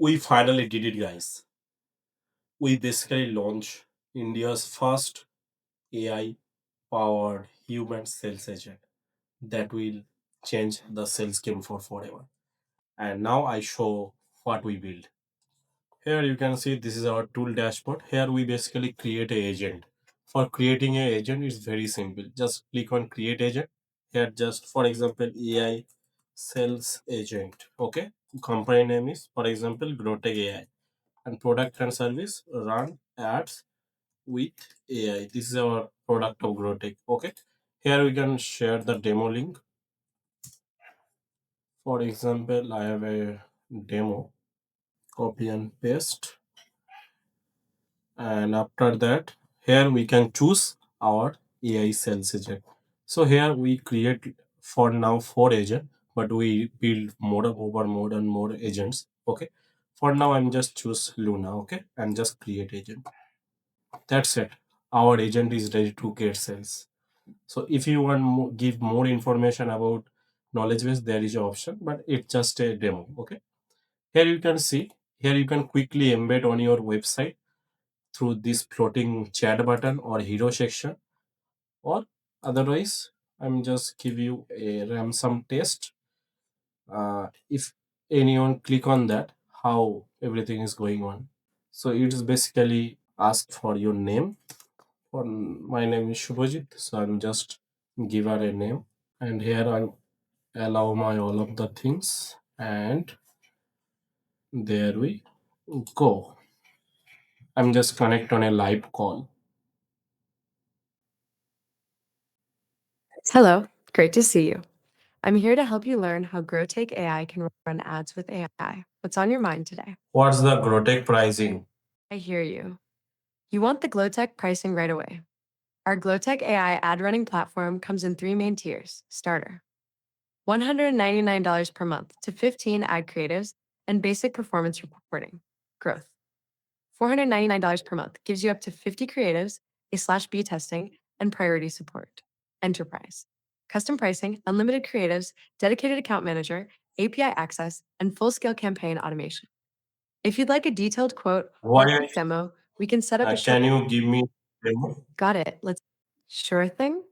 We finally did it, guys. We basically launched India's first AI powered human sales agent that will change the sales game for forever. And now I show what we built. Here you can see this is our tool dashboard. Here we basically create a agent. For creating a agent is very simple. Just click on create agent. Here just for example AI sales agent. Okay. Company name is for example Growtech AI and product and service run ads with AI. This is our product of Growtech. Okay. Here we can share the demo link. For example, I have a demo. Copy and paste. And after that, here we can choose our AI sales agent. So here we create for now four agent, but we build more and more agents. Okay. For now, I'm just choose Luna. Okay, and just create agent. That's it. Our agent is ready to get sales. So if you want give more information about knowledge base, there is an option, but it's just a demo. Okay. Here you can see. Here you can quickly embed on your website through this floating chat button or hero section, or otherwise I'm just give you a ransom test. If anyone click on that, how everything is going on. So it's basically ask for your name. For my name is Shubhajit, so I'm just give her a name, and here I allow my all of the things, and there we go. I'm just connect on a live call. Hello, great to see you. I'm here to help you learn how GrowTake AI can run ads with AI. What's on your mind today? What's the Grotech pricing? I hear you. You want the GlowTech pricing right away. Our GlowTech AI ad running platform comes in three main tiers. Starter, $199 per month to 15 ad creatives and basic performance reporting. Growth, $499 per month gives you up to 50 creatives, A/B testing, and priority support. Enterprise, custom pricing, unlimited creatives, dedicated account manager, API access, and full-scale campaign automation. If you'd like a detailed quote or a Why? quick demo, we can set up a short. Can you give me demo? Got it. Sure thing.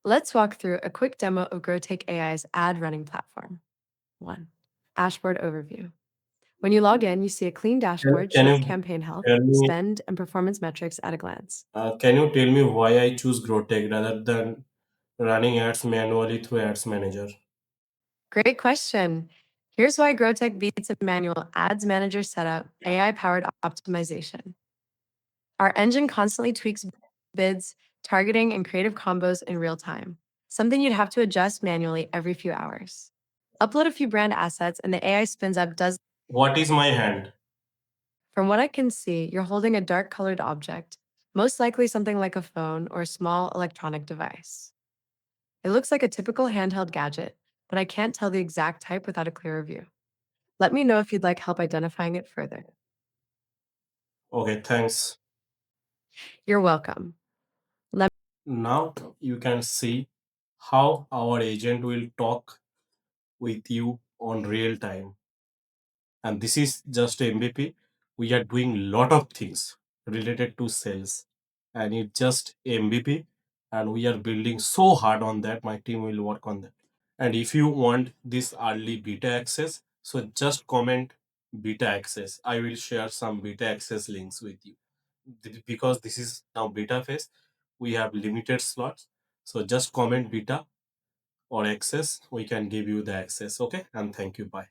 Let's walk through a quick demo of GrowTake AI's ad running platform. 1. Dashboard overview. When you log in, you see a clean dashboard Can showing you campaign health, tell me? spend, and performance metrics at a glance. Can you tell me why I choose Growtech rather than running ads manually through Ads Manager? Great question. Here's why GrowTech beats a manual ads manager setup, AI powered optimization. Our engine constantly tweaks bids, targeting, and creative combos in real time, something you'd have to adjust manually every few hours. Upload a few brand assets, and the AI spins up dozens. What is my hand? From what I can see, you're holding a dark colored object, most likely something like a phone or a small electronic device. It looks like a typical handheld gadget, but I can't tell the exact type without a clearer view. Let me know if you'd like help identifying it further. Okay, thanks. You're welcome. Let Now you can see how our agent will talk with you on real time. And this is just MVP. We are doing lot of things related to sales, and it's just MVP, and we are building so hard on that. My team will work on that. And if you want this early beta access, so just comment beta access. I will share some beta access links with you. Because this is now beta phase, we have limited slots. So just comment beta or access, we can give you the access. Okay, and thank you. Bye.